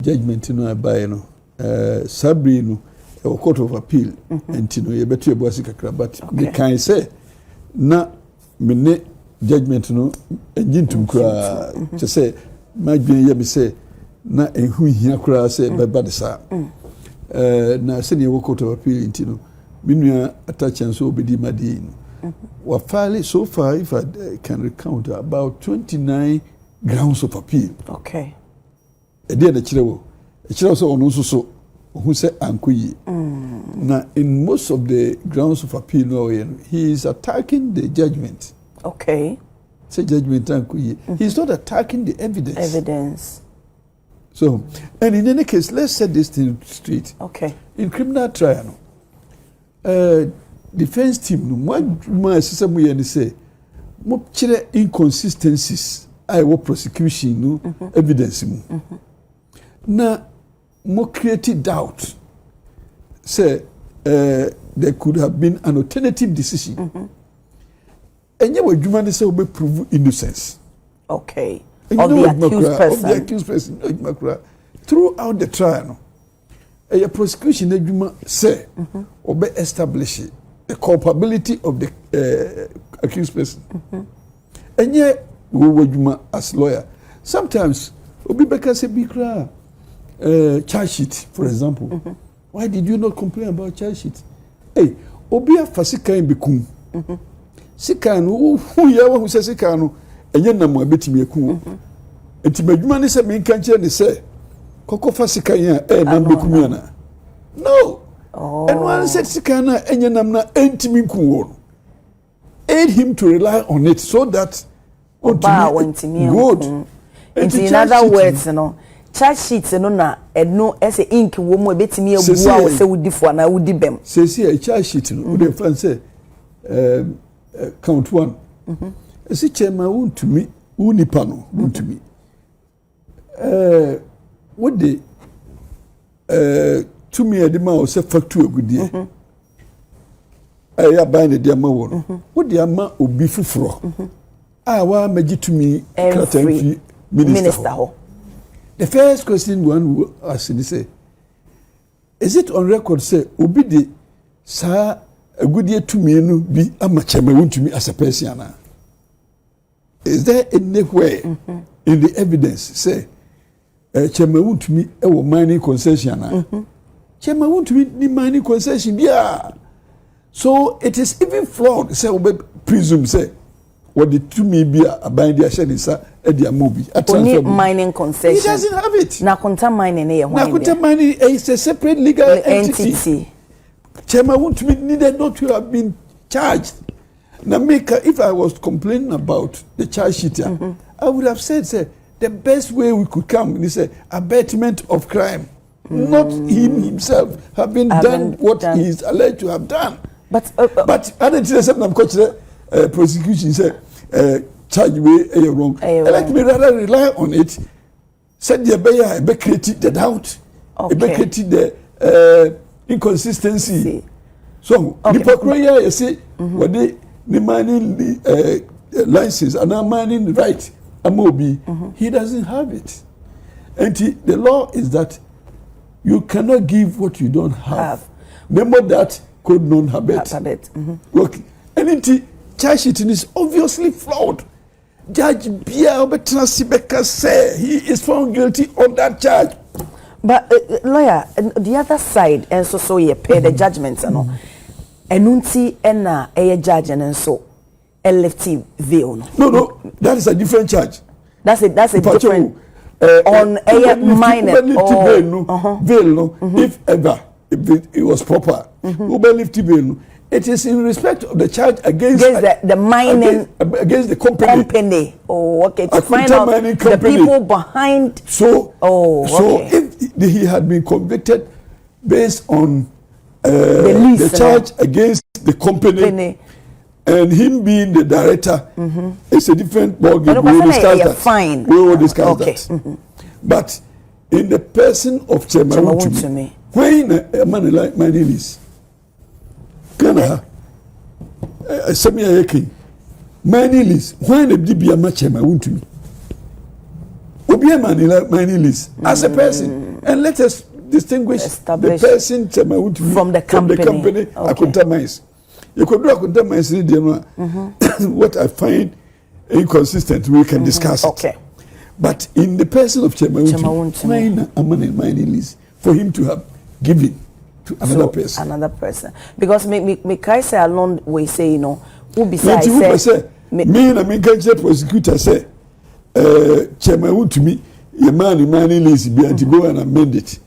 judgment no abaye no sabri no a court of appeal entino ye betu ebuasi kakra but me kan say na me ne judgment no enjintum kura che say madwen ye me say na ehu hia kura say beba de sa na se ne court of appeal entino minua attach and so obedi madi wa file so far if I can recount about 29 grounds of appeal. Okay. E dey na kirewo so onu so who say ankoyi na in most of the grounds of appeal no he is attacking the judgment. Okay. Say judgment ankoyi he is not attacking the evidence. So and in any case let's set this thing straight. Okay. In criminal trial defense team no mo system we say mo kire inconsistencies I will prosecution no evidence mu na mo created doubt say there could have been an alternative decision enye wadwuma ne say we prove innocence. Okay. Of the accused person. Throughout the trial no a prosecution adwuma say obe establish the culpability of the accused person enye wadwuma as lawyer sometimes obi beka say bikra charge sheet for example why did you not complain about charge sheet hey obi afasika en bekum sika no hu ya wo say sika no enye nam abetimi ekun enti madwuma ne say me kan kire ne say koko fasika yan nam bekum yana no and one said sika na enye nam na entimi kun wo aid him to rely on it so that good. In other words, charge sheets no na no as ink wo mo betimi abu a say wudi fo na wudi bem. Say a charge sheet no we fan say count 1. Say chairman Wontumi unipa no Wontumi. What the to me the man say factor agudie. Ya ban the ma wo no. What the ama obi fufuro. Wa meji to me every minister ho. The first question one will ask say is it on record say obi de sa agudie to me no bi amachama Wontumi as a person ana? Is there anywhere in the evidence say Chairman Wontumi e wo mining concession ana? Chairman Wontumi ni mining concession bia. So it is even flawed say we presume say what the to me be a bind their shelisa e dia movie only mining concession. He doesn't have it. Na konta mining e na konta mining is a separate legal entity. Chairman Wontumi needed not to have been charged. Now if I was complaining about the charge sheet, I would have said the best way we could come and say abatement of crime, not him himself having done what he is alleged to have done. But I didn't say something. I'm coaching prosecution say charge way wrong. Let me rather rely on it. Said the bear be created the doubt, be created the inconsistency. So the procurator you see what the mining license and mining right amobi he doesn't have it. And the law is that you cannot give what you don't have. Remember that code non-habet. Okay. And charge sheet is obviously flawed. Judge Bia Obetrasibeka say he is found guilty on that charge. But lawyer, the other side, and so you pay the judgment, and enunti ena a judge and so LFT veil. No, that is a different charge. That's a different on a minor veil. If ever it was proper, it is in respect of the charge against the mining against the company. Oh, okay. To find out the people behind. So if he had been convicted based on the charge against the company and him being the director, it's a different ballgame. We will discuss that. Fine. We will discuss that. But in the person of Chairman Wontumi, when a man like my name is Ghana, Samia Yeki, mining list, when the DBA match Chairman Wontumi, Obi a man like mining list as a person. And let us distinguish the person from the company. Akunta Mines. You could do Akunta Mines, what I find inconsistent, we can discuss it. But in the person of Chema mining lease, for him to have given to another person. Because me kai say along we say, you know, who besides say, me and I can say prosecutor say, Chema Wontumi, your mining lease be to go and amend it.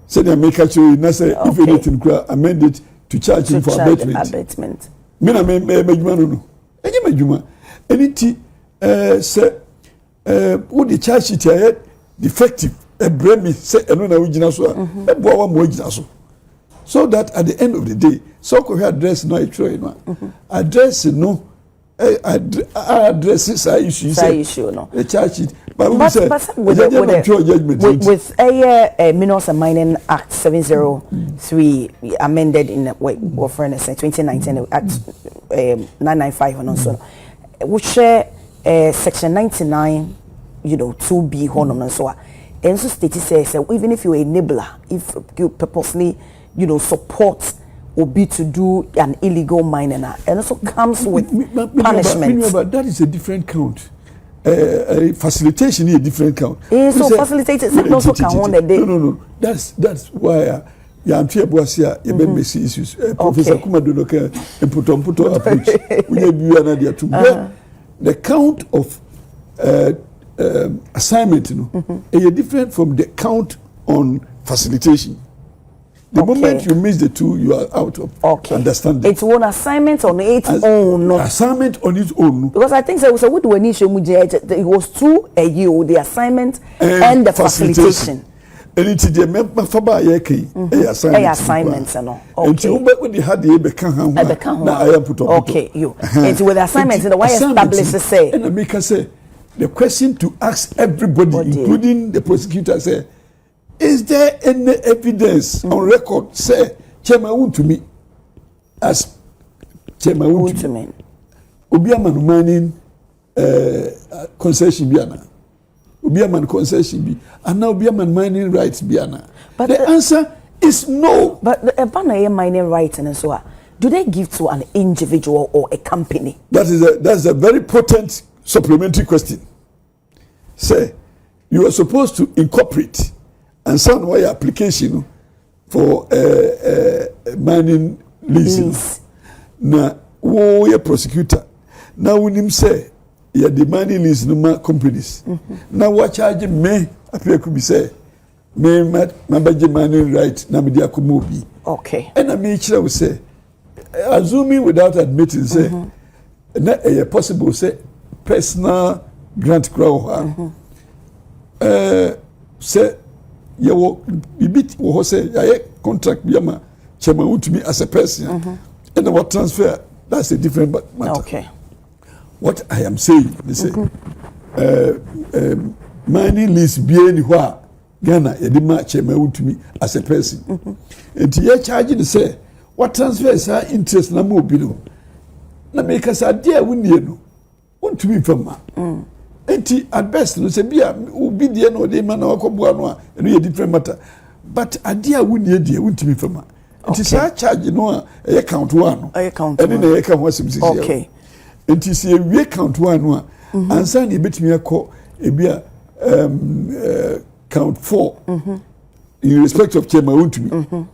Say they make actually say if anything amend it to charge him for abatement. Me na me no. Enye majuma. Anything say who the charge it here defective bremi say eno na ugina so e bo wa mo ugina so that at the end of the day so ko address no e try no address no address is issue no the charge it but with Minerals and Mining Act 703 amended in 2019 Act 995 and also which section 99 2B honor and so on. And so state says even if you're a enabler, if you purposely support or be to do an illegal mining, and also comes with punishment. But that is a different count. Facilitation is a different count. So facilitation also count on the day. No. That's why I'm here Boasia, Messi issues. Professor Kumadonoka and Puto approach. We have you another to the count of assignment, is different from the count on facilitation. The moment you miss the two, you are out of understanding. It's one assignment on its own. Assignment on its own. Because I think it was through a year, the assignment and the facilitation. And it's the Mafaba Yaki, assignments and all. And you when you had the Ebekaham, I am put on. It's with assignments in the way established say. And I make us say the question to ask everybody, including the prosecutor, say, is there any evidence on record, say, Chema Wontumi, as Chema Wontumi, Obiaman mining concession biana, Obiaman concession bi, and now Obiaman mining rights biana. But the answer is no. But the Ebana mining rights and so on, do they give to an individual or a company? That's a very potent supplementary question. Say, you are supposed to incorporate and send why application for mining lease. Now, who a prosecutor? Now, when him say, you are the mining lease no companies. Now, what charge me? Appear could be say, me my mining right. Now, media could move. And I make sure we say, assuming without admitting, say, possible say personal grant crowd. Say. You bit wo say I contract biama Chema Wontumi as a person and what transfer, that's a different matter. What I am saying, they say mining lease be anywhere Ghana edima Chema Wontumi as a person and you charge the say what transfer is her interest na mo bi no na make us idea wunnie no Wontumi fama enti at best no say bia obi de no de man na wakoboa no a no ye different matter but adia wunnie de Wontumi fama enti say charge no a count one no eni na ye ka ho asim sisi enti say we count one no a ansa na betimi akọ ebia count 4 in respect of Chema Wontumi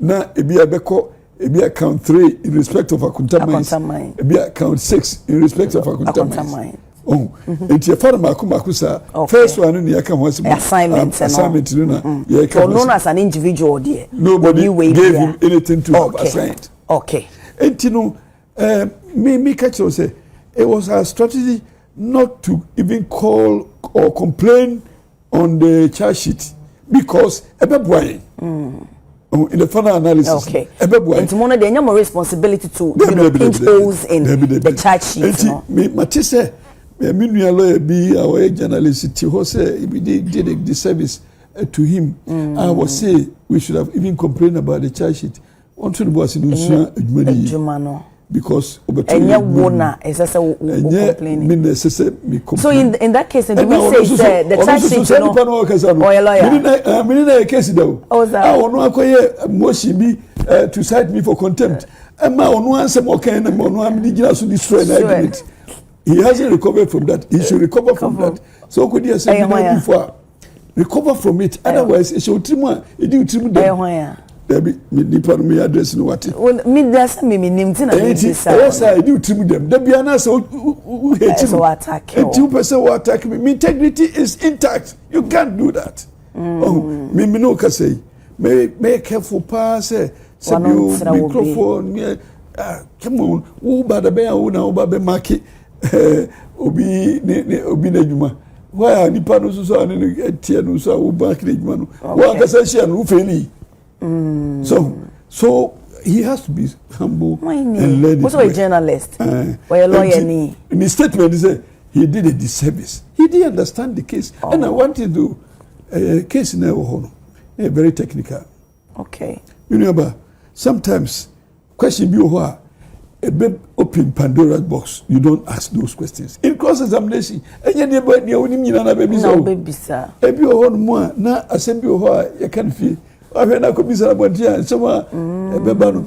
na ebia beko ebia count 3 in respect of Akunta Mines ebia count 6 in respect of Akunta Mines. It's your father Makusa. First one in the assignment, known as an individual, dear. Nobody gave him anything to have assigned. And you know, me catch you say it was our strategy not to even call or complain on the charge sheet because in the final analysis, it's one of the responsibility to pinch holes in the charge sheet. Meanwhile, lawyer be our journalist, who say we did the service to him. I was say we should have even complained about the charge sheet. On to the boss in because enya wona esese complaining me complain. So in that case do we say the charge sheet no or lawyer me na case though ono akoye motion bi to cite me for contempt ma ono ansem okan na ono am digina so destroy na argument. He hasn't recovered from that. He should recover from that. So could you say before recover from it, otherwise it should trimu e di trimu dem. Debi nipa no me address no wate me das me nimti na me bisa yes I do trim them debi ana so hate me attack you and 2% attack me. My integrity is intact. You can't do that. Oh me no ka say me careful pass say microphone me come on who bad be who na oba be market obi na djuma why nipa no so ani tie no so wo bank na djuma no wa ka say share no faili. So he has to be humble and learn. Also a journalist or a lawyer. In his statement, he said he did a disservice. He didn't understand the case, and I wanted to case in a very technical. Okay. You know, but sometimes question be what a big open Pandora's box. You don't ask those questions in cross-examination. And you never knew na baby so. Baby sir. If you want more, na assembly what you can feel. Afena ko bisa bontia soma beba no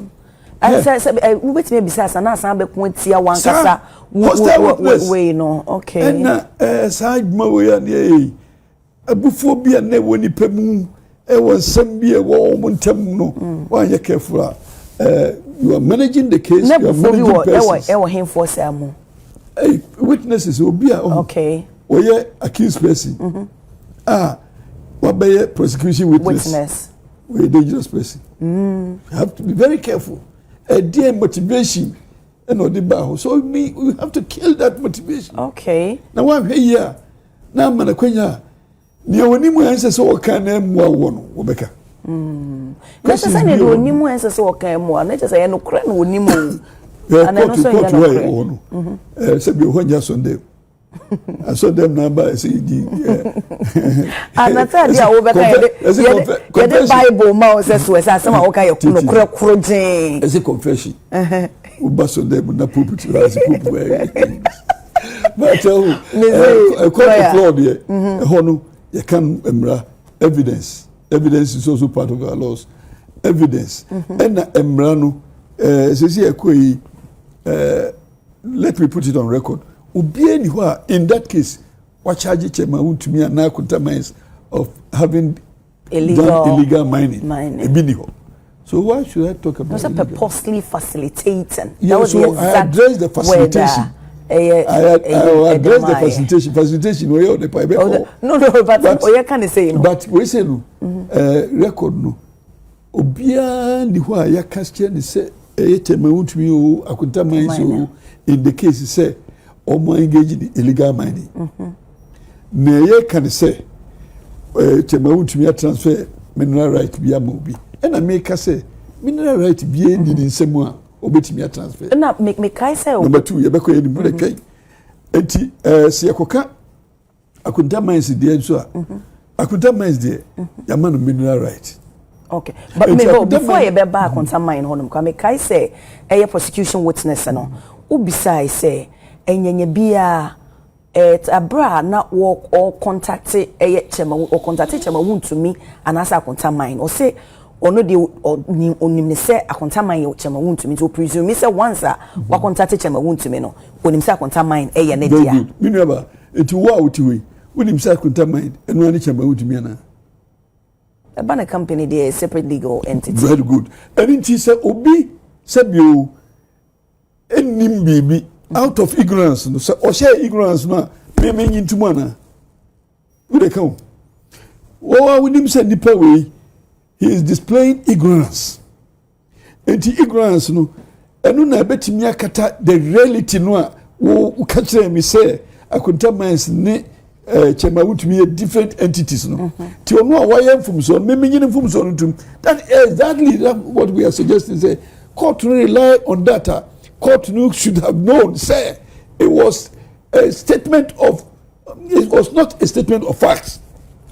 say we wait me bisa sa na san be ko tia wan kasa we no okay na side ma we ya ne abufo bia na woni pemu e won sam bia wo montam no wan ye careful you are managing the case, you are managing persons him for say witnesses obi a okay we ye accused person what be prosecution witness. We're a dangerous person. You have to be very careful. A dear motivation, so we have to kill that motivation. Okay. Now I'm here. Now I'm Kwenya. Niawanimu answer so can more one, Rebecca. Let's say Nimu answer so can more. Let's say no cran wonimu. And I know so said you when Sunday. I saw them number CD. And I thought yeah, over the Bible mouse says we say some okay kuro as a confession. Uba so them na pulpit as a pulpit. But I quite applaud here. Hono you can evidence. Evidence is also part of our laws. Evidence. And emrano let me put it on record. In that case, what charge Chema Wontumi and now contaminates of having illegal mining. So why should I talk about it? Purposely facilitating. Yeah, so I address the facilitation. I address the facilitation. Facilitation where the pipe. No, but you can say no. But we say no. Record no. Obia ni wa ya kastia ni say Chema Wontumi o akuntamines in the case say Oman engaged in illegal mining. Na ye can say Chema Wontumi transfer mineral right via Mobi. And I make say mineral right via in nsemu a obetimi transfer. Na me kai say number 2 ye beko ye ni bude kai. Enti se yakoka akunta mines dey so a akunta mines dey ya man mineral right. Okay. But me before you be back akunta mine honum ka me kai say prosecution witness no ubisa say enyenye bia abra na work or contact Chema or contact Chema Wontumi and asa akonta mine or say ono de onim say akonta mine Chema Wontumi to presume say once wa contact Chema Wontumi no onim say akonta mine ne dia me never it wa utiwe onim say akonta mine eno ani Chema Wontumi na a banner company they separate legal entity. Very good. And it say obi sabio enim bibi out of ignorance no so or share ignorance no me into mana we dey come we nim say nipa we he is displaying ignorance ignorance no enu na betimi akata the reality no a wo ka kire me say akunta mines ne Chema Wontumi different entities no ti onu a wayem from so me nyini from so no that is exactly what we are suggesting say court rely on data. Court should have known, say, it was a statement of, it was not a statement of facts.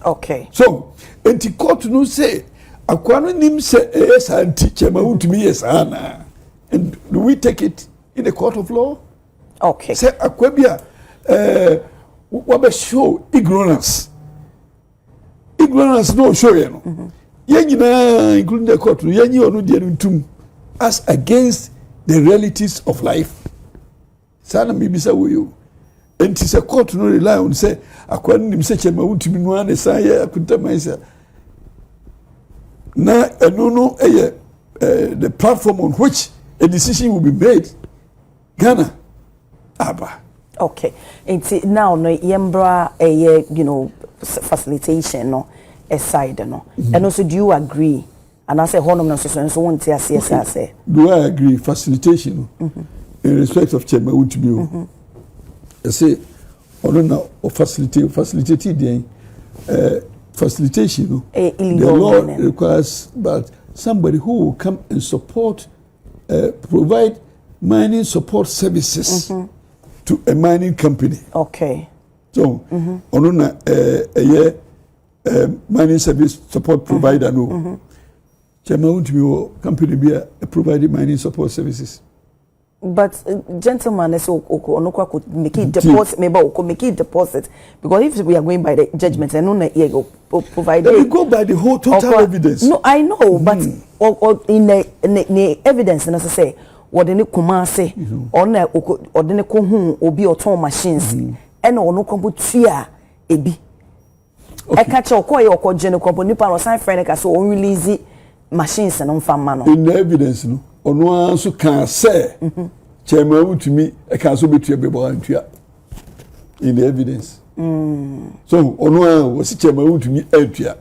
Okay. So, and the court say, akwano nim say, yes, and Chema Wontumi yes, Anna. And do we take it in the court of law. Okay. Say akwabia what show ignorance. Ignorance no show you know. Yenina including the court, yenyi onu de ntum as against the realities of life. Sana mibisa wo enti se court no rely on say akwani nim se chema Wontumi no an say akuntamansa na eno no the platform on which a decision will be made. Ghana aba. Okay. Enti now no yembra you know facilitation no aside no. And also do you agree? And I say honor no so won't say. Do I agree facilitation in respect of Chema Wontumi? I say ono or facilitate the facilitation the law requires but somebody who will come and support provide mining support services to a mining company. Okay. So ono na mining service support provider no. Chema Wontumi company be providing mining support services. But gentlemen, so Onokwa could make it deposit, maybe could make it deposit because if we are going by the judgment, and no go provide. We go by the whole total evidence. No, I know, but or in the evidence, and as I say, what the Kumase or the Kuhun or be auto machines, and Onokwa put fear ebi. I catch your coy or general company, or sign friend, so release machines and on farm man. In the evidence, no. Ono anso kan say Chema Wontumi e kan so betua bebo antua in the evidence so ono was Chema Wontumi antua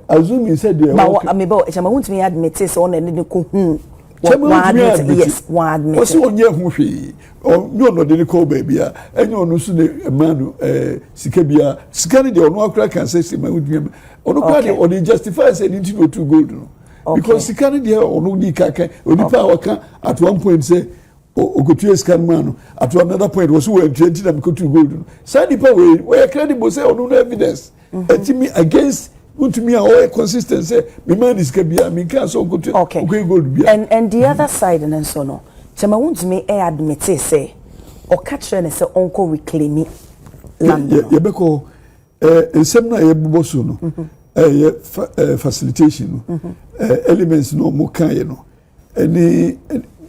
assuming said there but me bo Chema Wontumi admit say on any ko hu yes one admit was onye hu hwe no de ko ba bia enye ono so ne manu sika bia sika ne de ono akura kan say Chema Wontumi ono kwa de on justify say need to to gold no. Okay. Because he can't hear or no kaka only power can at one point say ogotu scan man at another point was who 20 them go to gold. Sadi pa we credible say no evidence. Me against Wontumi or consistent say me man is kabia me can so go to gold bia. And the other side and so no. Chema Wontumi admit say or catch and say onko reclaim land. Ye beko ensem na ye bobo no. Facilitation elements no mo kan ye no any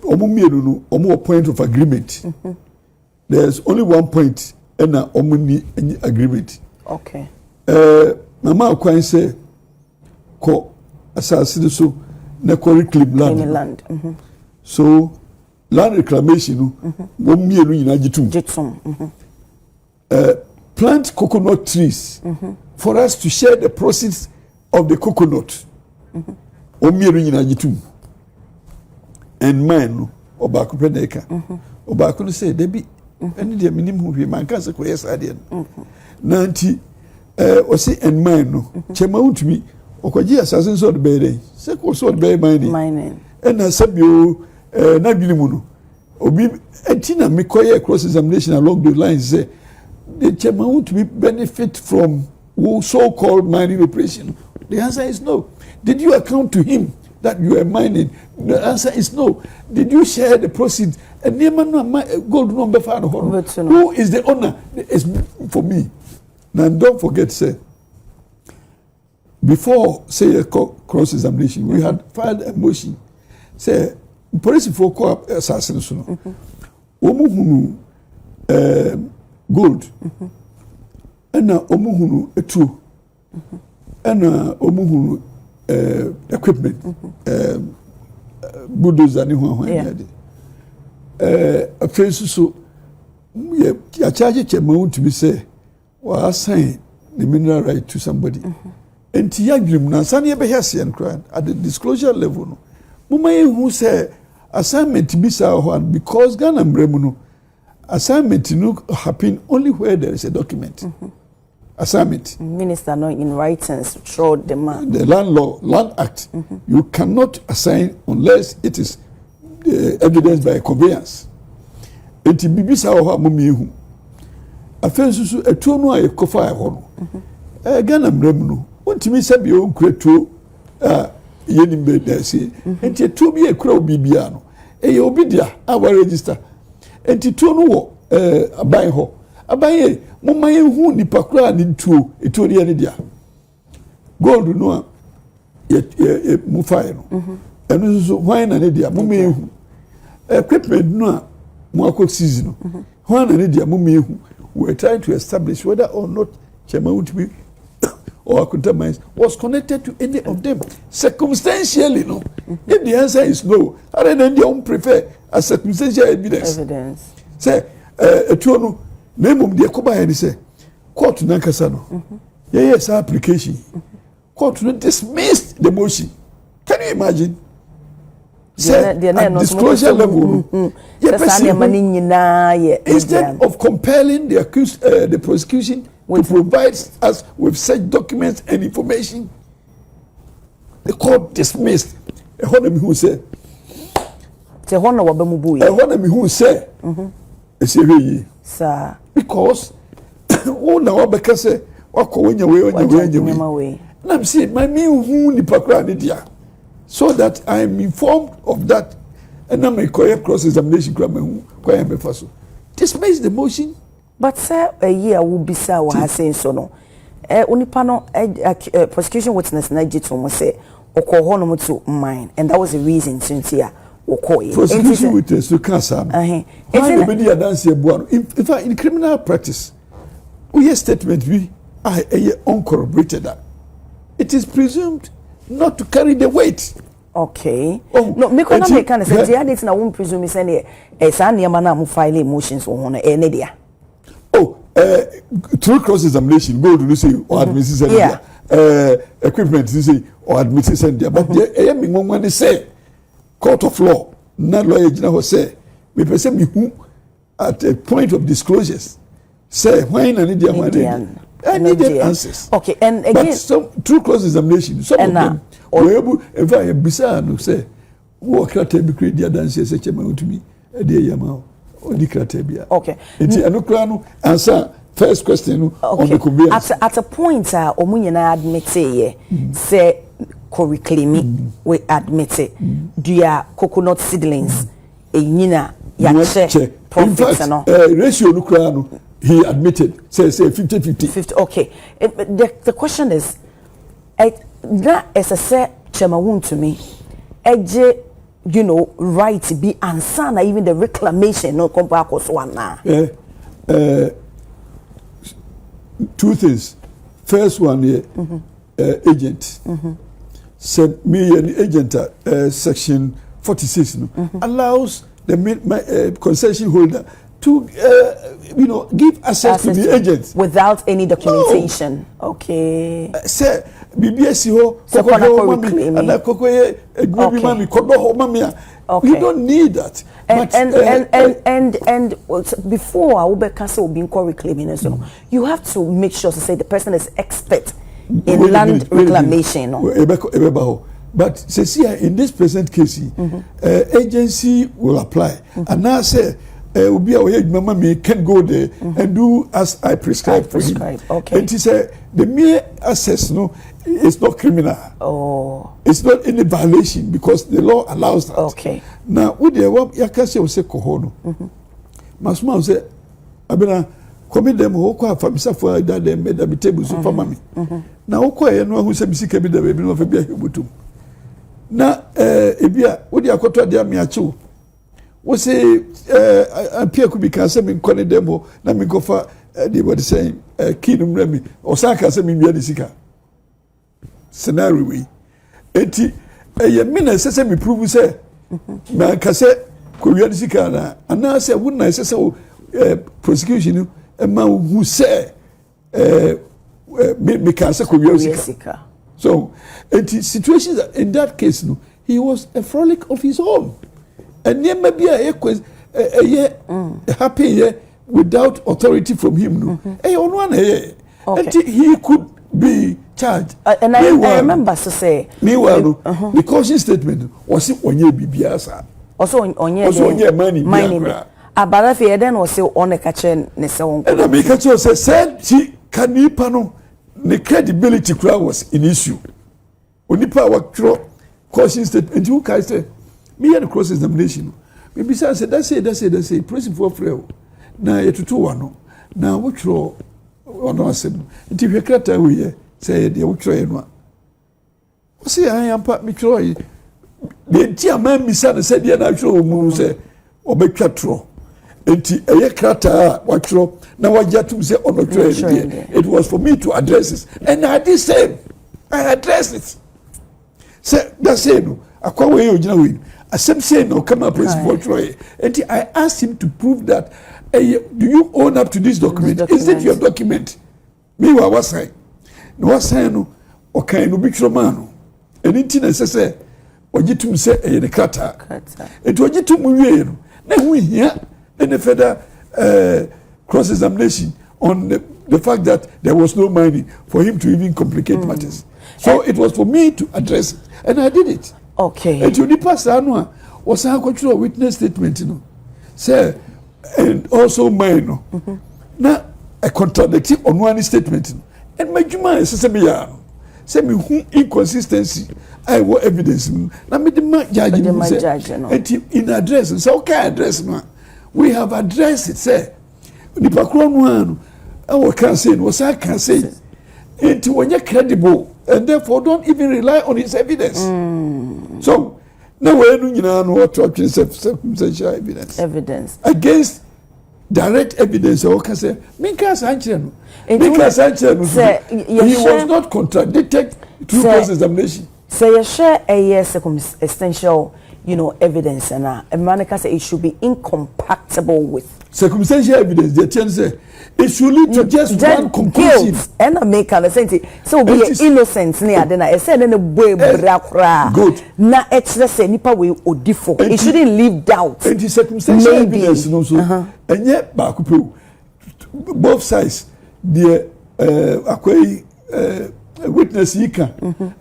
omo mienu no omo point of agreement there's only one point and na omo ni agreement. Okay. Mama kwan say ko asase so na ko reclaim land. So land reclamation no mo mienu nyina gitum plant coconut trees for us to share the proceeds of the coconut. Omiru nyina gitum. And mine no obako peneka. Obako no say debi eni de minim hu hwe man kan se ko yes ade no. Nanti o say and mine no Chema Wontumi okwaji assassin so de be dey. Se ko so de be mining. And na sabio na dwinimu no. Obi entina me koye cross examination along the lines say the Chema Wontumi benefit from so-called mining operation? The answer is no. Did you account to him that you are mining? The answer is no. Did you share the proceeds? And gold number who is the owner? It's for me. Now don't forget, say, before say a cross-examination, we had filed a motion. Say, police for assassination. Gold. And omuhunu etu and omuhunu equipment bulldozer ni ho yade afensu so ya charge Chema Wontumi say wa assign the mineral right to somebody and ya dream na san ye be hase and cry at the disclosure level no muma ye hu say assignment bi sa ho because Ghana mbremu no assignment no happen only where there is a document. Assignment. Minister no in writings throw the man. The Land Act. You cannot assign unless it is evidenced by a conveyance. Enti bibisa ho amumi hu. Afensu so etuo no aye kofa e ho no. Ghana mrem no. Wontimi sabi o nkretuo yenimbe dase. Enti etuo bi ekura obibia no. obidia our register enti tuo no wo aban ho aban mumma yehu nipa kura ni tuo etuo ne dia gold no a ye mu fire no enu so why na ne dia mumma yehu equipment no a mu akọ season no why na ne dia mumma yehu we are trying to establish whether or not Chairman Wontumi or Akunta Mines was connected to any of them circumstantially. No, if the answer is no, other than they don't prefer a circumstantial evidence. Say, no, name of the Koba and say, court to Nankasano. Yes, application. Court to dismiss the motion. Can you imagine? Say, disclosure level. Instead of compelling the accused, the prosecution to provide us with such documents and information, the court dismissed. A honor who said, "The honor who said, sir, because oh now because what when you way, and I'm saying my me who ni pakra ni dia, so that I am informed of that, and I'm a correct cross examination. Dismiss the motion." But sir, a year will be so has saying so no. Unipano prosecution witness na jitu say okohono to mine, and that was the reason since here okoye. Prosecution witness to cancer. Nobody dance here buano. In fact, in criminal practice, we hear statement we are uncorroborated that it is presumed not to carry the weight. Okay. Oh, no, me kona me can say the edit na won presume say e sa niam na mu file emotions wo hono e ne dia. Oh, through cross examination, go to say or admittance equipment to say or admittance but the me when they say court of law, not lawyer general say, we present me who at a point of disclosures say when I need I need answers. Okay, and again, but some through cross examination, some of them were able, if I am bizarre, no say, what can be created dance as a chairman to me a day yamau. Okay. Answer first question on the conveyance. At a point, Omunyana admit say co-reclaiming we admit it. Do ya coconut seedlings? Nina yache profits and all. Ratio nukrano he admitted say 50-50. Okay. The question is, that as I said, Chairman Wontumi, you know, right to be answer even the reclamation no come back also one two things. First one here, agent. Said me an agent section 46 allows the concession holder to you know give access to the agent without any documentation. No. Okay. Say BBS ho you don't need that. And before I will cancel being reclaiming, so you have to make sure to say the person is expert in land reclamation. But say in this present case, agency will apply, and now say mama me can go there and do as I prescribe for him. Okay. And he said the mere access no is not criminal. Oh. It's not any violation because the law allows that. Okay. Now with the work yakase will say kohono. Masuma say abena commit them ho kwa famisa for that them made the table so for mommy. Now ko e no hu say bisika bi da be no fa bia hebutum. Na ebia with the akoto dia me achu. We say appear could be cancer me calling them na me go for the what saying kingdom remi or saka say me wia the sika scenario we enti ye me na say me prove say na ka say ko wia the sika na ana say won na say prosecution e ma who say me can say ko wia the sika. So enti situations in that case no he was a frolic of his own. And never be a year happy without authority from him. No, on one and he could be charged. And I remember to say, meanwhile, the caution statement was it on your BBS. Also on your money. Abarafi then was still on a catcher. And I make a choice said she can you pano the credibility crowd was in issue. Only power caution statement you guys say. Me and cross examination. maybe say that's it press for freo na yetutu wano na wotro ono asem nti hwekrata we say de wotro ye no o say ayampa metro yi de nti amamisa na say de na hwero mu say obetwa tro nti eye krata wotro na wajatum say ono tro ye. It was for me to address it, and I did same. I addressed it. Say that's it no akwa we ogina we asem say no come up press for Troy. And I asked him to prove that do you own up to this document? Is it your document? Me wa wasai. No wasai no okay no bitro man. Anything say ogitum say the krata. It ogitum we no. Na we here in the further cross examination on the fact that there was no money for him to even complicate matters. So it was for me to address it, and I did it. Okay. And you need pass anwa was a control witness statement, you know. Say, and also mine, no. Now I contradicted on one statement, you know. And my juma is say me who inconsistency. I want evidence. Now me the judge, and in address, and say okay, address no. We have addressed it. Say, the background one, I can't say, was I can say. And when you're credible, and therefore don't even rely on his evidence. So now we're doing what circumstantial evidence. Evidence against direct evidence. I can say, he was not contradicted through cross-examination. Say you share a circumstantial, evidence, and a man can say it should be incompatible with circumstantial evidence. The chance say it should lead to just one conclusion. And I make a sense. So be innocent near then I said in a way bra. Good. Na extra say nipa we odifo. It shouldn't leave doubt. And the circumstantial evidence no so. And yet back both sides the akwai witness yika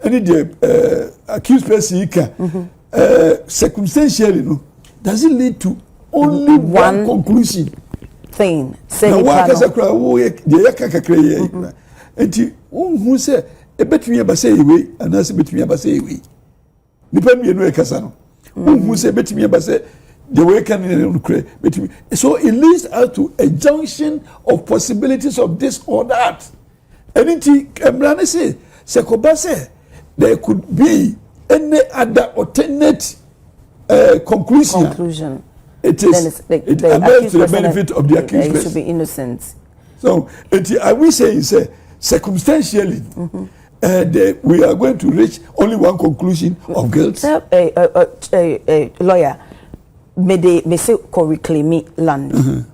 and the accused person yika circumstantially no does it lead to only one conclusion thing say na wa kasa kra wo ye kakakra ye enti who say e betumi aba say we anase betumi aba say we nipa mienu e kasa no who say betumi aba say the way can betumi. So it leads us to a junction of possibilities of this or that. Anything Emrani say Sekoba say there could be any other alternate conclusion. It is it amounts to the benefit of the accused person. Should be innocent. So I will say circumstantially we are going to reach only one conclusion of guilt. Lawyer, me say ko reclaim land.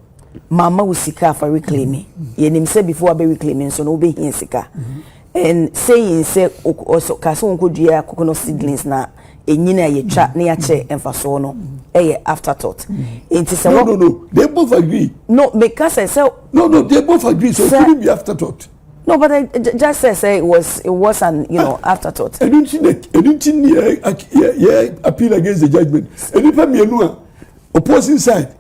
Mama usika for reclaiming. Ye nim say before be reclaiming so no be here sika. And saying say also kaso onko dua kokono seedlings na enyina ye twa na ya che emfaso no afterthought. It is no they both agree. No because I say no they both agree so it couldn't be afterthought. No, but I just say it was an afterthought. I don't appeal against the judgment. And opposing side,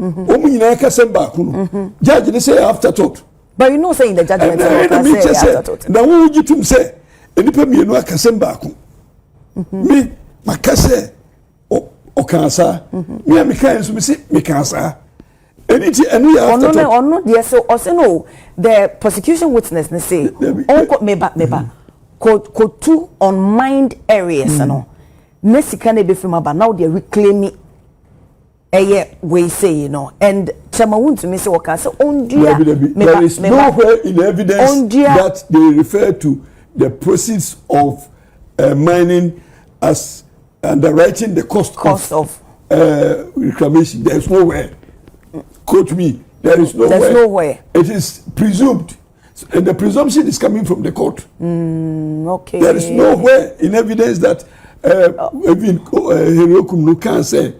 judge they say afterthought. But you know saying the judgment say afterthought. Now what would you say? Me makase o cancer. Me amika so me say me cancer. No, yes, so also no. The prosecution witness they say onko meba ko two on mind areas no. Nesika na be from aba now they reclaiming we say and chama Wontumi say waka say ondua there is nowhere in evidence that they refer to the proceeds of mining as underwriting the cost of reclamation. There is nowhere. Quote me. There is nowhere. There's nowhere. It is presumed, and the presumption is coming from the court. Okay. There is nowhere in evidence that even Herokum no can say.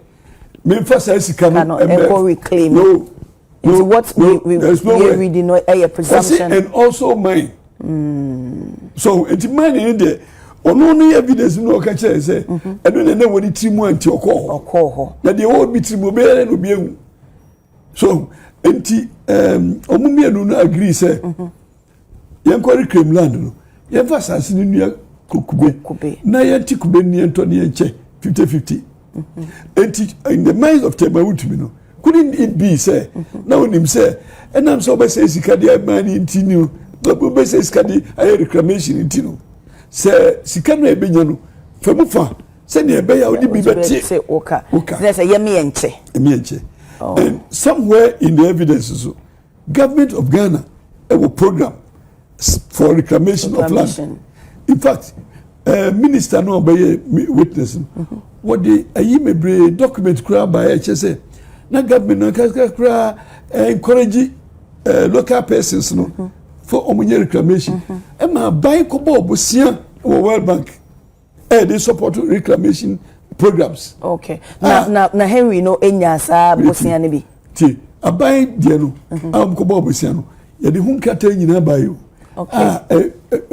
Cannot reclaim. No. It's what we reading a presumption. And also mine. So it's mine in there. Only evidence no can say. I don't know what it's anti okoho. That the old bitrimu be no be. So enti omumia no agree say yanko reclaim land no yemfa asase ni nua kube na yanti kube ni ento ne enche 50-50 And in the minds of Chairman Wontumi no, couldn't it be say now him say and I'm so by say sikadi man intinu but be say sikadi aye reclamation intinu say sikano ebenya no famufa say ne ebeya odi bi beti say oka say yemi enche and somewhere in the evidence so government of Ghana a program for reclamation of land. In fact, minister no obey witness what the ayimebre document kra by HSA na government no kra encourage local persons no for omunye reclamation e ma buy kobo obosia World Bank they support reclamation programs. Okay. Na Henry no enya sa bosia ne bi. Ti abai de no am kobo obosia no ye de hunkata nyina bayo. Okay.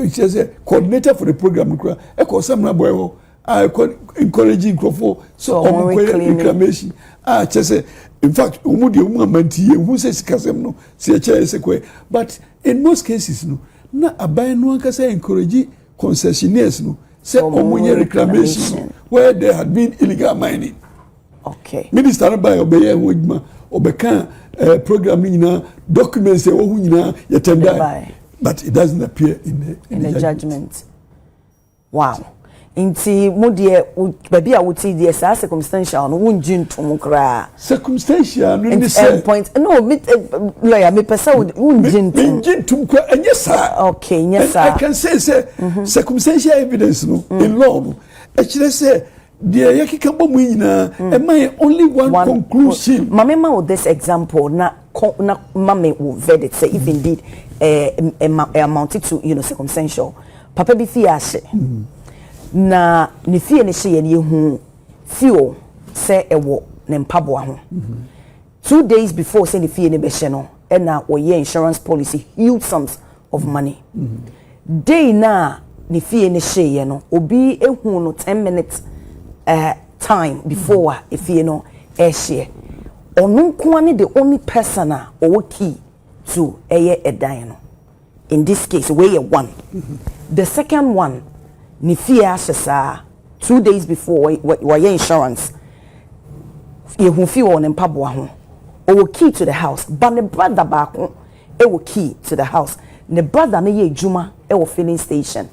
She's a coordinator for the program. I call some boy. I encouraging Crawford so reclamation. Just in fact, umudi umamanti who says Casemno, see a chair but in most cases, no, na abai no one say encourage concessionaires no, say omunye reclamation where there had been illegal mining. Okay. Minister by obey wujma obeka program na documents na yatenda. But it doesn't appear in the judgment. Wow. Inti mudie baby a wuti die sa circumstantial no wunjin tom kra. Circumstantial no ni say point no lawyer me pesa wunjin tom. Wunjin tom kra enye sa. Okay, yes I can say circumstantial evidence no in law no. Actually say the yakika bomu nyina am only one conclusion. Mama with this example na mama will verdict say if indeed amounted to circumstantial papa bi fie ahye na ne fie ne hye ne hu fio say ewo ne mpaboa ho 2 days before say ne fie ne be hye no na oye insurance policy huge sums of money day na ne fie ne hye no obi ehu no 10 minutes time before e fie no hye onu kwani the only person or key to a dino. In this case, we one. The second one, ni fear 2 days before we insurance. You who feel on in Pabwa or key to the house, but the brother back will key to the house. The brother ne Juma filling station.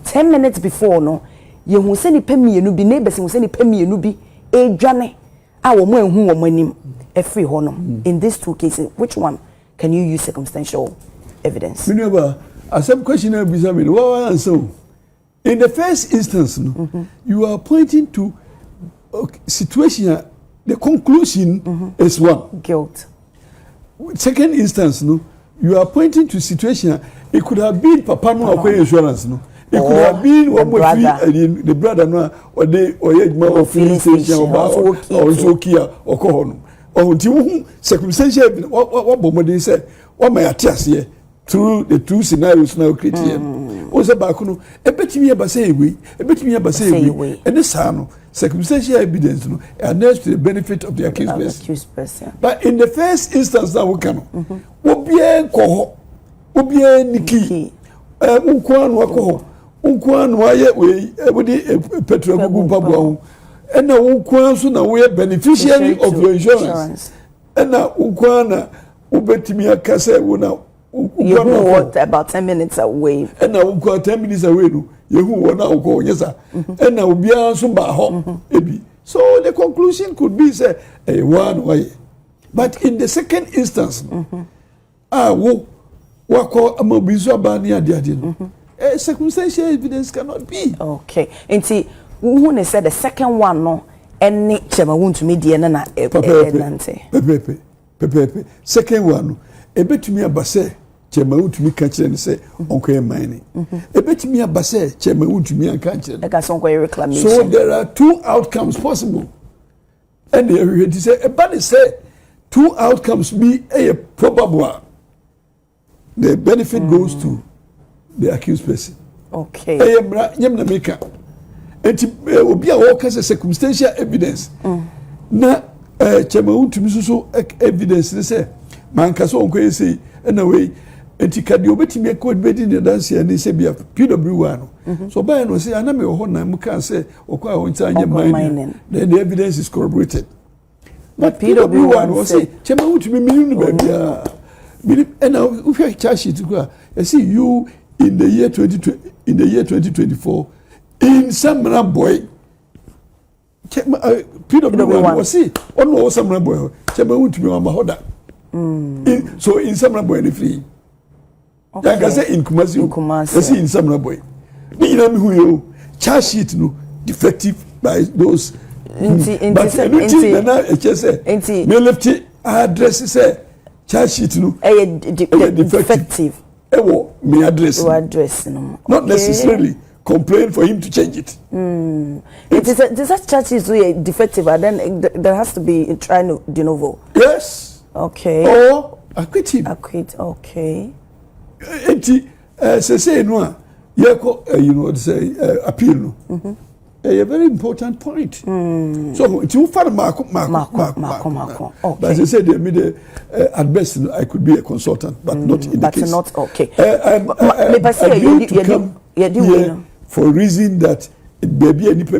10 minutes before no, you who send pay me you be neighbors who send pay me you be a journey. Our man who money a free honor. In these two cases, which one can you use circumstantial evidence? Remember, some question I be so. In the first instance, you are pointing to situation. The conclusion is one guilt. Second instance, you are pointing to situation. It could have been Papa no acquire insurance, no. It could have been one more the brother no or they or your filling station or also Kia or Kohono. Or until circumstantial what Bomodi said, what my attest here through the two scenarios now created here. Was about Kuno, a bit me about say we, a bit me about say we, and this circumstantial evidence and next to the benefit of the accused person. But in the first instance, that we can, Wobie Koho, Wobie Niki, Ukwan Wako, Ukwan Waye, we petrol Pabwa. And now Ukwan we are beneficiary of your insurance. And now Ukwana Ubetimia Kase Wuna. You what about 10 minutes away. And now Ukwa 10 minutes away. You who now go, yes, sir. And now be answered by home. So the conclusion could be say a one way. But in the second instance, Wako Amobizo Bania Diadino. Circumstantial evidence cannot be. Okay. And see, who said the second one no any chema Wontumi die na nante. Pepe. Second one e betumi abase chema Wontumi ka kire ne say onko mining. E betumi abase chema Wontumi an ka kire. E ka so onko reclamation. So there are two outcomes possible. And they say everybody say two outcomes be a probable one. The benefit goes to the accused person. Okay. Nyamna meka. Enti obi a work as a circumstantial evidence. Na chema Wontumi so evidence they say man ka so onko say na we enti ka de obetimi code bedi the dance and say be PW1 so by no say ana me ho na mu kan say okwa ho nta anye mining then the evidence is corroborated but PW1 was say chema utumi minu ba bia and now if you charge it go I see you in the year 2024 in Samra boy PW1 was see on was Samra boy chema utumi wa mahoda so in Samra boy ni free okay. Like I say in Kumasi I see in Samra boy ni na me hu yo charge sheet no defective by those but me left address say charge sheet no defective me address no not necessarily complain for him to change it it is that charge sheet so defective and then there has to be trying to de novo yes okay or acquit him okay enti say no you know say appeal no a very important point. So it's you for Marco. Okay. But as I said, at best I could be a consultant, but not in the case. But not okay. For a reason that baby and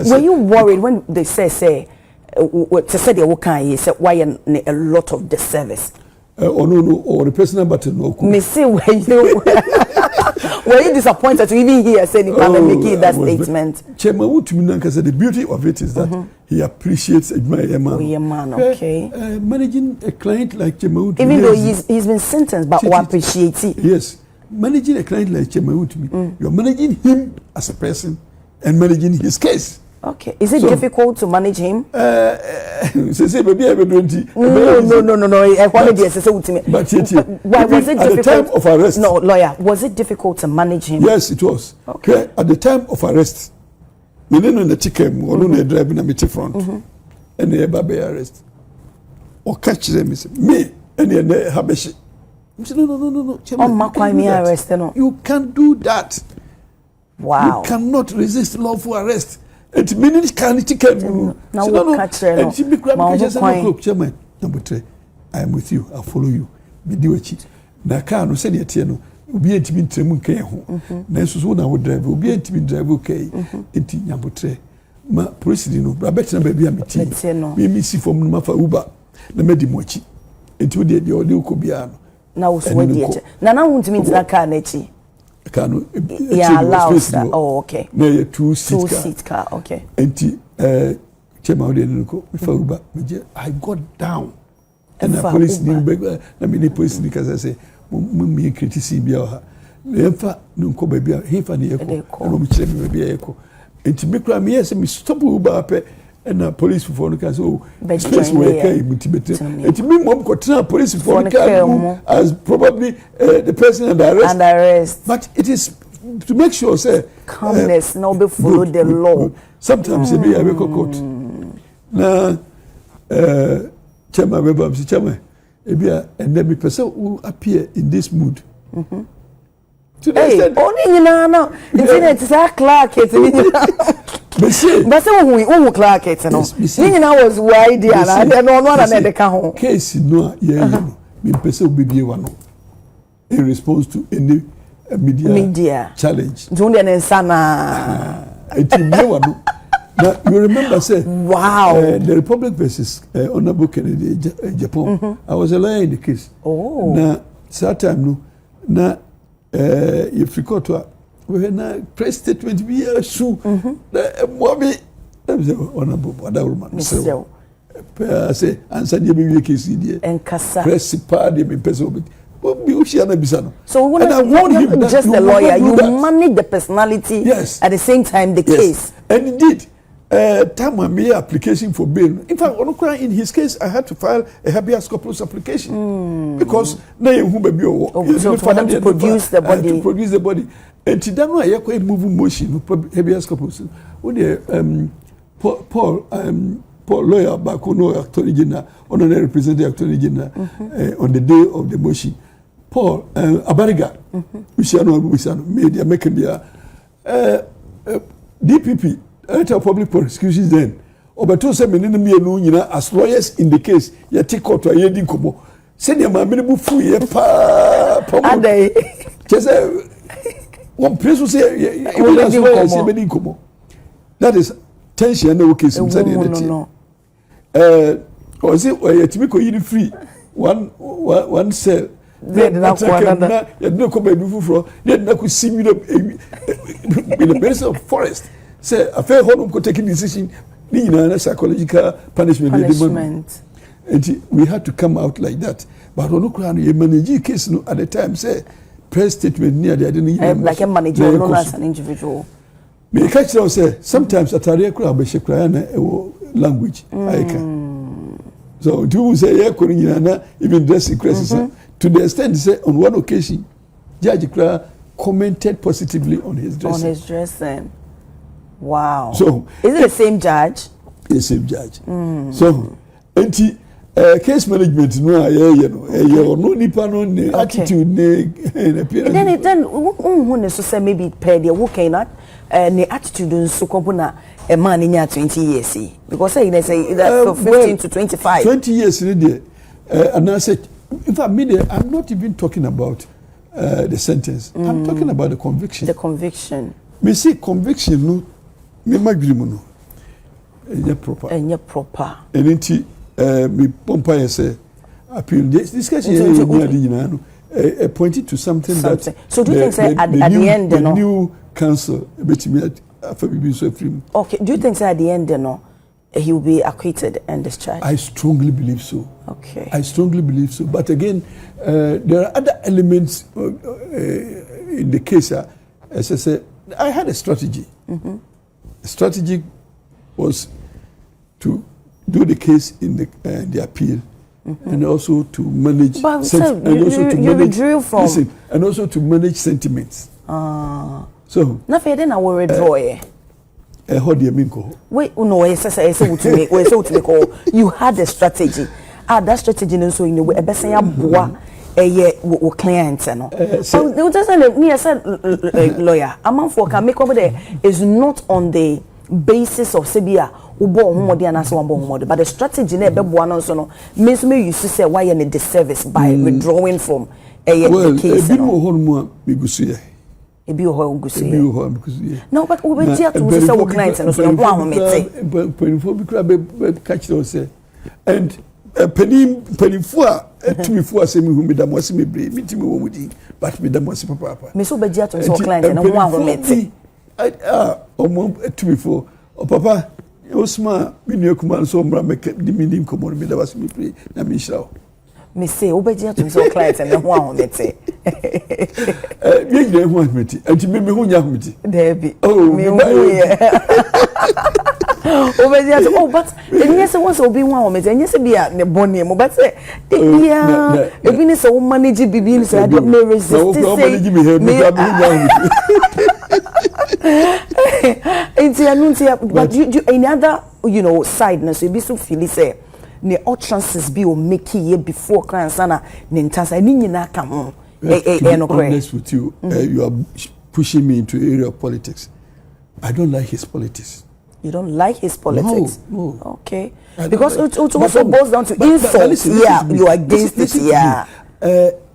were you worried when they say to say they work say why a lot of the service? No, or the personal button. No. Me say were you disappointed to even hear say the panel making that statement? Chairman Wontumi nanka said the beauty of it is that he appreciates my man. Okay. Managing a client like Chairman Wontumi, even though he's been sentenced, but we appreciate it. Yes, managing a client like Chairman Wontumi, you're managing him as a person and managing his case. Okay. Is it difficult to manage him? Say baby I don't No. But was it difficult? At the time of arrest? No, lawyer. Was it difficult to manage him? Yes, it was. Okay. At the time of arrest, me no na chicken, or no driving na me front, and they baby arrest. Or catch them me and they habeshi. No. Arrest, no. You can't do that. Wow. You cannot resist lawful arrest. It means can chicken. Now we catch them. Chairman, number 3, I am with you. I'll follow you. Be do it. Na car no said yet no. Obi entimi ntremu kan ho. Na so na wo drive. Obi entimi drive okay. Enti number 3. Ma police no. Ba bet na ba bia meti. Me si form no ma fa Uber. Na me di mo achi. Enti wo de odi ko bia no. Na wo so di eche. Na wontimi ntina car na achi. Kanu allows oh okay na ye two seat car okay enti chema ode nuko before Uber I got down and the police na me police ni kaza say me criticize bia ha lefa nuko ba bia hefa na yeko no me kire me bia yeko enti me kra me yes me stop Uber pe and the police for no can so space where can motivate enti me mom ko tena police for no as probably the person under arrest but it is to make sure say calmness no be follow the law sometimes be a court na chama beba si chama e bia and then me person who appear in this mood today only no internet is a clerk it but say who clerk it no was wide and no one na ka ho case no me person obibi wa no in response to any media challenge don't dey sana it be wa no now you remember say wow the Republic versus Honorable Kennedy Japan I was a lawyer in the case na that time no na if you go to we na press statement be a shoe mommy honorable Bawumia so say answer the be case there and kasa press party me person so when I want him just the lawyer you manage the personality yes. At the same time the case and indeed time when me application for bail in fact in his case I had to file a habeas corpus application because na who baby so for them to produce the body and to that one I move motion habeas corpus Paul lawyer back no attorney general honorary representative attorney general on the day of the motion Paul Abariga we shall know media making their DPP Director of Public Prosecutions then obeto say me no nyina as lawyers in the case ye take court ye di komo Send your mammy to fu ye pa. Just one place will say, that is tension. No case. No. Was it where you typical eat free? One cell. Then not come and for. Then I could see me in the midst of forest. Say a fair home could take a decision. Psychological punishment. And we had to come out like that. But on the manage case at the time say press statement near the didn't like a manager, not as an individual. Me catch them say sometimes at a crowd be language. I can. So do say even dressing crisis to the extent say on one occasion Judge Kra commented positively on his dressing. On his dressing. Wow. So is it the same judge? The same judge. So case management no no nipa no attitude and then who so say maybe per the who cannot the attitude nso kompona a man in 20 years because say that from 15 to 25 20 years there and I said in fact I'm not even talking about the sentence. I'm talking about the conviction. Me see conviction no me magrimu no proper and me pompa say appeal this discussion pointed to something that so do you think at the end the new council okay, do you think at the end he will be acquitted and discharged? I strongly believe so. Okay, I strongly believe so, but again there are other elements in the case. As I said, I had a strategy. The strategy was to do the case in the appeal, and also to manage. But sir, you withdrew from. Listen, and also to manage sentiments. So. Nothing. Then I will withdraw. How do you mean? Wait, no. You had a strategy. That strategy also in the way. Best say we clients no. So they just say lawyer. Among for can make over there is not on the basis of Sebia. But the strategy never one also no means me you say why you need disservice by withdrawing from the case. No, but we went here to say what clients and so catch those and penny four to me for say me who me dam was me meet me with but me dam was papa. Me so be here to say clients and one meet. To me for papa Osma, we knew command so make the meaning common me that was me pray na me show. Me say obedia to so clients and one me say. You dey want me and me hu nya hu ti. There be. Oh, me hu here. Obedia to but yes once obi one me say yes be ne boni mo but say yeah e bi ni so manage bibi ni say me resist say. But you any other side na so be so feel say ne all chances be o make ye before clients na ne ntasa ni nyina ka ho no honest with you you are pushing me into area of politics. I don't like his politics. You don't like his politics? No. Okay. Because it also boils down to insults. Yeah, you are against it. Yeah.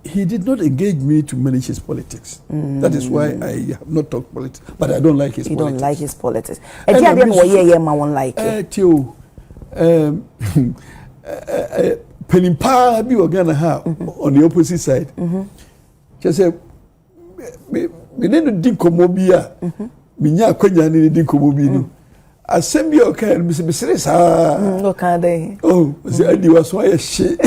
He did not engage me to manage his politics. That is why I have not talked politics. But I don't like his politics. You don't like his politics. And I won't like it. Penimpa be Ghana on the opposite side. Just say me didn't think Komobia. Minya Kwenya ni dinkomobi no. Assembly okay, me say sa. No can they. Oh, say Adi was why shit.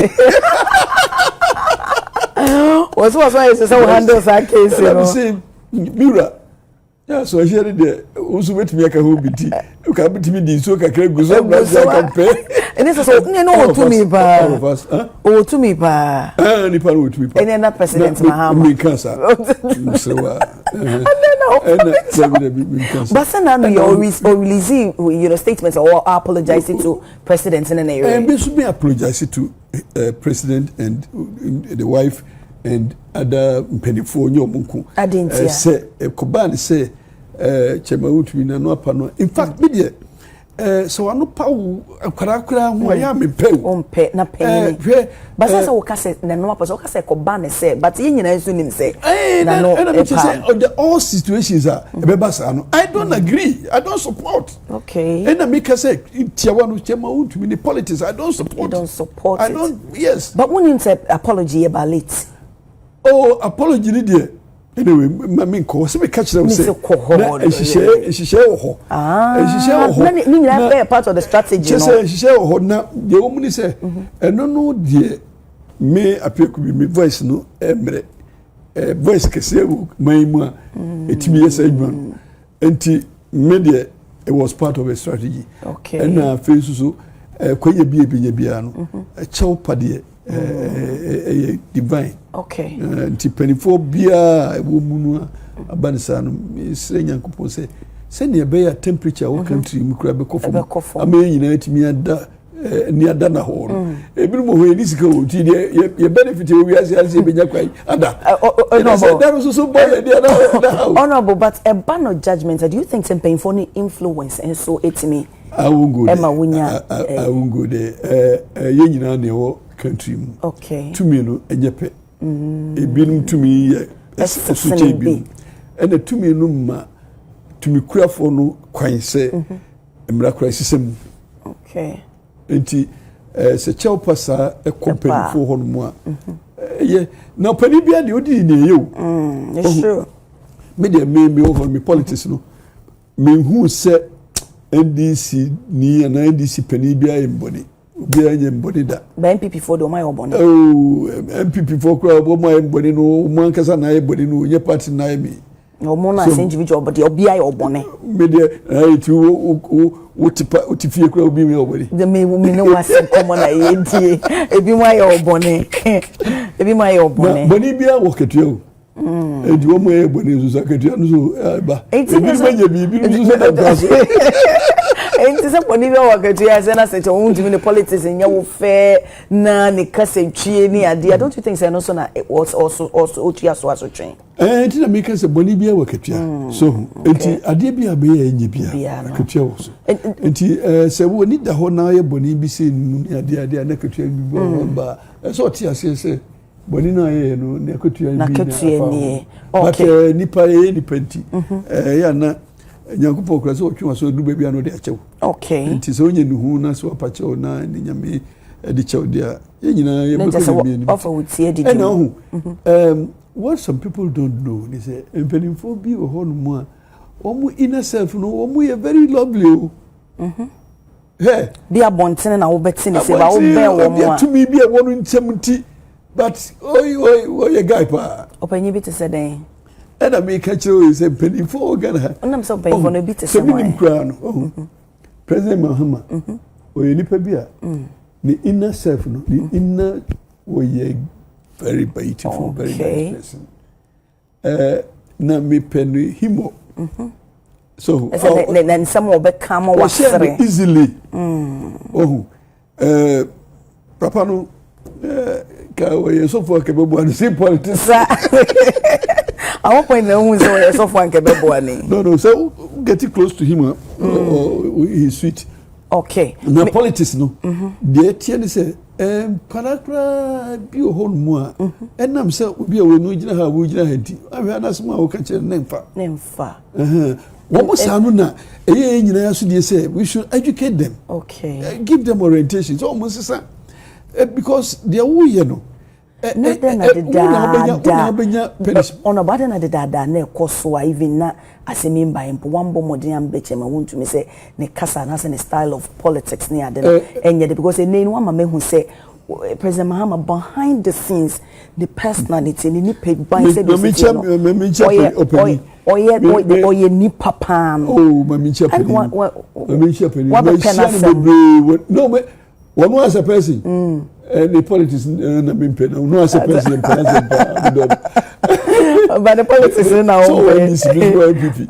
Was why say so handle that case, you know. Say Mira. Yeah, so I share the also wait me aka ho biti. You can biti me di so kakra guso na compare. And this is so no to me ba. All of us, huh? Oh to me ba. Ni pa no to me pa. And then President Mahama. Me cancer. So but now you're releasing statements or apologizing to presidents in an area. And basically apologizing to president and the wife and other penifo nyomunku. Say Koban say Chema Wontumi na no apano. In fact, media so anu pa akwarakura ho ya me pe ompe na penny but say wo ka say na no apostle ka say ko ba ne say but yin nyina nso nim say na no e say the all situations are be basa no I don't agree, I don't support. Okay, and na me ka say tiawa no chema Wontumi ni politics I don't support. You don't support I it. don't, yes, but when you say apology about late, oh apology ni there anyway me ko se me catch them say she wo ho na be part of the strategy no she wo ho na de wo muni say eno no de me apeku bi me voice no emre voice kese wo maimu a etimi yesa adwa enti me de it was part of a strategy. Okay, and na face so kwaye bia no chew pade divine. Okay, nti penifo bia wo munu abanisa no sire nyankopon se ne be ya temperature wo country mu kura be kofo ama nyina atimi ada ni ada na ho no ebinu mo ho eni sika wo ti de ye benefit we ase be nya kwai ada honorable but a ban of judgment, do you think some painful influence and so etimi I won't go there. Emma Wunya I won't go there. Ye nyina ne wo country mu. Okay, to me no enyepe ebinum to me so chebi and to me no ma to me kurafo no kwan se emra kura sisem. Okay, enti se chew pasa e company fo ho no mu a ye na pani bia de odi ne ye o it's true me de me over me politics no me hu se NDC ni na NDC pani bia e mboni obi anye mboni da ba MPP for do my oboni MPP for kwa obo my mboni no mo ankasa na e boni no nye party na e mi no mo na individual but obi aye oboni me de utifie kwa obi me oboni the me no was common na e die ebi mo aye oboni ebi mo aye oboni boni bia wo ketua o edi wo mo aye boni so ketua no so ba ebi be bibi no so da braso enti se poni bia wo ketua se na se Wontumi ni politics nya wo fe na ni kasentwie ni ade. Don't you think say no so na it was also otua so asotwen enti na me ka se boni bia wo ketua so enti ade bia be ya enye bia ketua wo so enti se wo ni da ho na ye boni bi se ni ade na ketua bi ba so tia se boni na ye no na ketua bi ni okay but nipa ye nipenti ya na nyankopɔ kura so otwa so du bia no de achew. Okay, nti so onye nuhu na so apachew na ni nyame de chew dia ye nyina ye beko bi ni offer with tie di what some people don't know they say empenifo bi o ho no mu a omu inner self no omu ye very lovely o hey bi abontene na wo beti ni se ba wo ben wo mu a to me bi e wonu ntemti but oy guy pa opanyi bi te se den and I make a choice and penny for Ghana. And I'm so painful no bit President Mahama or any pebia. The inner self, no, the inner way very beautiful, very nice person. Na me penny himo. So then some will become easily. Oh, Papa no so for and say politics. I hope when the so far can be born. No, so getting close to him or he's sweet. Okay. Na politics no. The tiani say parakra bi o hon mu a enam say obi a wonu gina ha wo gina hanti. Ahwe anasema wo ka kire nemfa. What was na nyina yaso dey say we should educate them. Okay. Give them orientation. So almost say because they are wo ye no. Ona bada na dada na ekoso even na asemimba empo wambo modern ambeche ma Wontumi say ne kasa na say ne style of politics ne ade enye because ene no ama mehu say President Mahama behind the scenes the personality ni ban say oye ni papa no oh mami chapeni no me one was a person the politics na me no as a president but the politics now so this MPP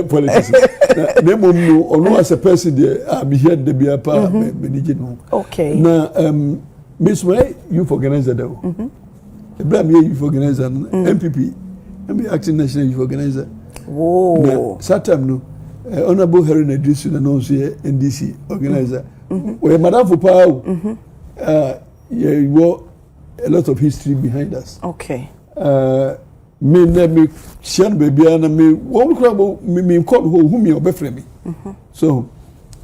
politics na mo no as a person there be here the be apa me no okay na Miss Way youth organizer there Ibrahim youth organizer MPP be acting national youth organizer oh Satam no Honorable Harry Nedrisu and also NDC organizer. We're Madame Fupao. You were a lot of history behind us. Okay. Me Shan baby and me one crab me call who me or befriend me. So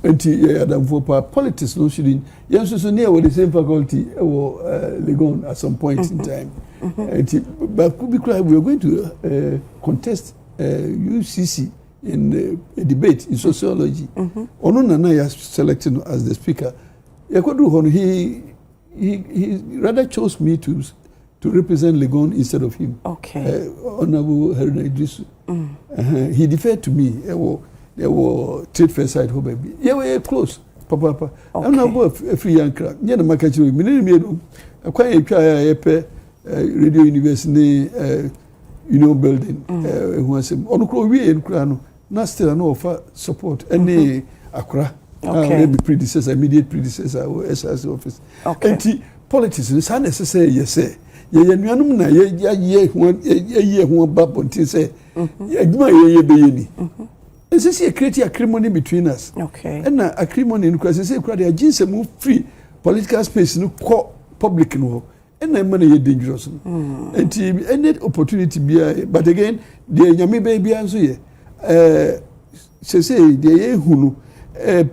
Adam Fupa politics no shouldn't. Yes, so near with the same faculty or Legon at some point in time. But could be we are going to contest UCC in a debate in sociology. Onuna Naya selected as the speaker. He rather chose me to represent Legon instead of him. Okay. Honorable Harry Nedrisu. He deferred to me. There were trade fair side home baby. Yeah, we were close. Papa. I'm not a free young crowd. Yeah, the market will be quite a Radio University building. Who was on we in Krano. Not still an offer support. Any Accra. Maybe predecessor, immediate predecessor, or SRC office. Okay. Politics is unnecessary, yes, say. Ye one bab until say, ye This is a creative acrimony between us. Okay. And acrimony in Christ, say, crowd, jeans move free political space, no public, no. And I'm money dangerous. And any opportunity be, but again, the Yami baby answer ye. Say, the who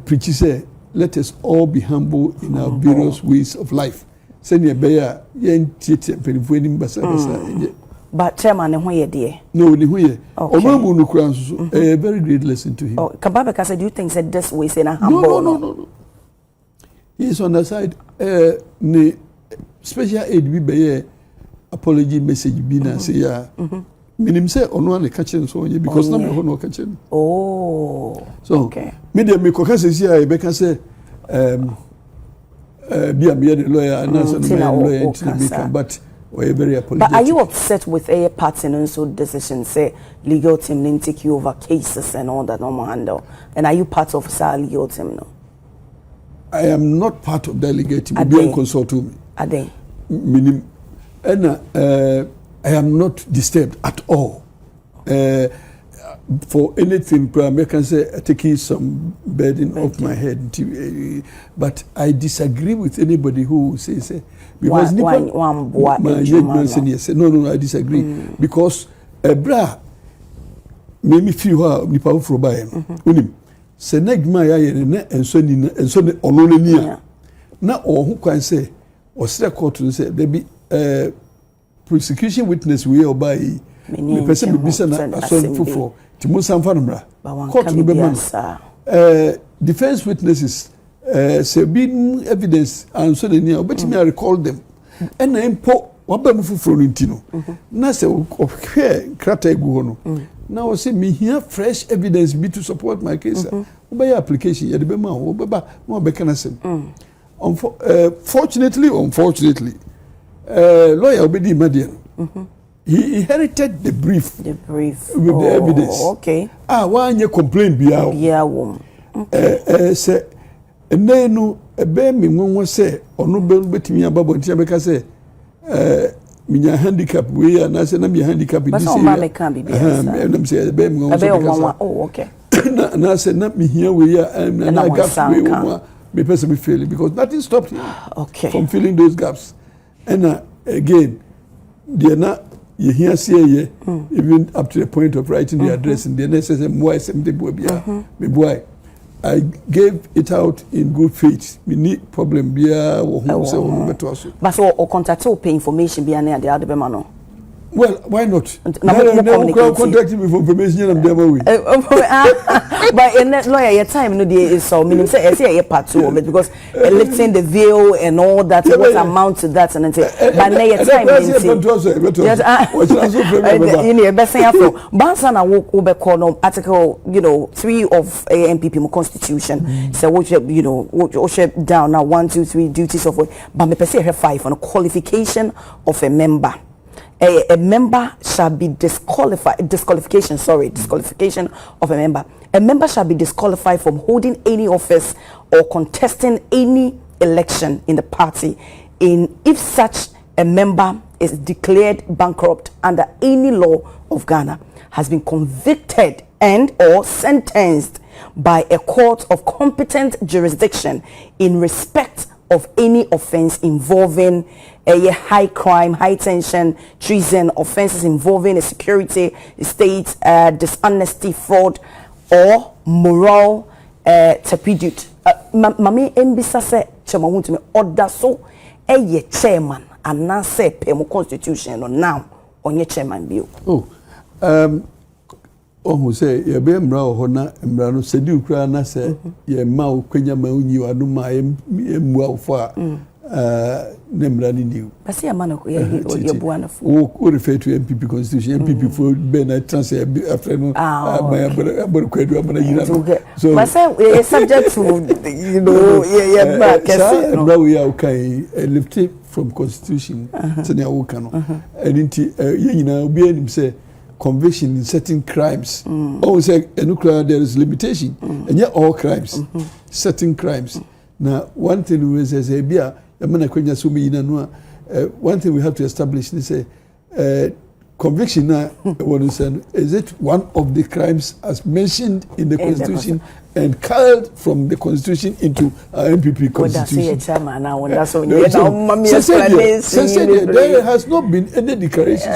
preaches say, let us all be humble in our various ways of life. Send your bear, yen theatre, penny basa. But chairman, and where dear? No, okay. A very great lesson to him. Oh, Kababeka said, do you think that this way is in a humble? No. He's on the side. Special aid we be apology message bina say ya. Minim say on one catching so because na me no catching. Oh. So okay. Media me ko kase say I be can say be a lawyer and answer the lawyer but we're very apologetic. But are you upset with a party and also decision say legal team didn't take you over cases and all that normal handle? And are you part of our legal team now? I am not part of the legal team. Be consult me. Are they? Minim. And I am not disturbed at all. For anything, I can say taking some burden off my head. But I disagree with anybody who says because no, I disagree because bra made me feel how nipa for buy unim se negma ya ye na enso ni ono ni a na who can say or straight court to say baby prosecution witness we obey me person be bisa na aso fofo ti mo sanfa no mra court no be man defense witnesses say be evidence and so they near but me recall them and na impo wabam foforo no ntino na say ohwe krata egu no na we say me here fresh evidence be to support my case obey application ye de be ma obeba no be kana sem unfortunately lawyer obedi madian he inherited the brief with the evidence. Okay. Why you complain biao? Yeah, woman. Say, and then no, a bear me one say, or no bill between your bubble, and say, me handicap, we are not saying I'm handicap in this area. And I'm saying, bear me oh, okay. And I said, not me here, we are, and I got me personally failing because nothing stopped him from filling those gaps. And again, they are not. You hear say even up to the point of writing the address in the necessary boy. I gave it out in good faith. We need problem bia or who say better. But so contact or pay information bia na the other man. Well, why not? No, contact me for information and demo way. But in that lawyer, your time no day is so meaning say a part two of it because lifting the veil and all that what amount to that and say but now your time you know best say after bansa na wo be call no article 3 of ANPP constitution so what what down now 1 2 3 duties of work but me person have 5 on a qualification of a member. A member shall be disqualification of a member. A member shall be disqualified from holding any office or contesting any election in the party if such a member is declared bankrupt under any law of Ghana, has been convicted and or sentenced by a court of competent jurisdiction in respect of any offense involving a high crime, high tension, treason, offenses involving a security, state, dishonesty, fraud, or moral turpitude. Mami embisa se chairman Wontumi order so eye chairman and na say pemo constitution no now onye chairman bio. Who say ye be mra ho na mra no sedi ukra na say ye ma okwanya ma unyi wadu ma emu afo a ne mra ni new. Basi ya mana ko ye bua na fo. Who refer to MPP constitution MPP for be na transfer after no abor kwadu amana yira. So but say e subject to ye back say no. We are okay lifted from constitution tene awoka no. And inti ye nyina obi anim say conviction in certain crimes. Always say nuclear there is limitation, and yet all crimes, certain crimes. Now, one thing we say, one thing we have to establish is conviction. Is it one of the crimes as mentioned in the Constitution and carried from the Constitution into MPP Constitution? There has not been any declaration.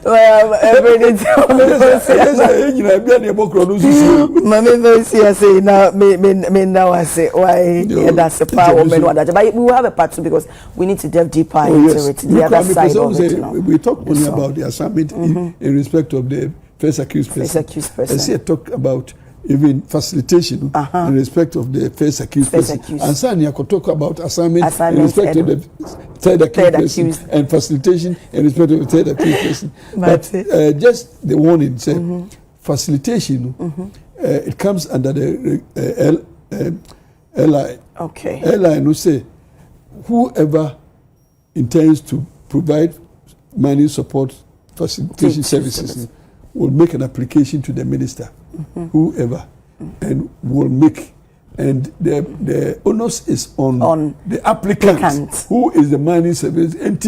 Well, every day. Say now, me now I say why that's a power. But we will have a part two because we need to delve deeper into it. The other side of it. We talk only about the assignment in respect of the first accused person. I see a talk about even facilitation in respect of the first accused person. And Sanya could talk about assignment in respect of the third accused person and facilitation in respect of the third accused person. But just the warning, say, facilitation, it comes under the LI. Okay. LI no say, whoever intends to provide money support facilitation services will make an application to the minister. Whoever and will make, and the onus is on the applicant who is the money service. And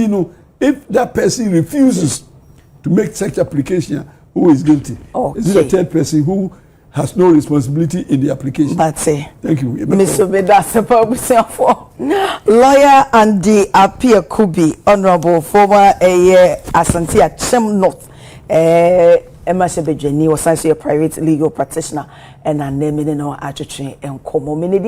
if that person refuses to make such application, who is guilty? Is it a third person who has no responsibility in the application? But thank you, Mr. Bedasa for lawyer Andy Apia Kubi, honorable former Asante Achem North. Emma Sebejeni was also a private legal practitioner and a name in our attorney and common.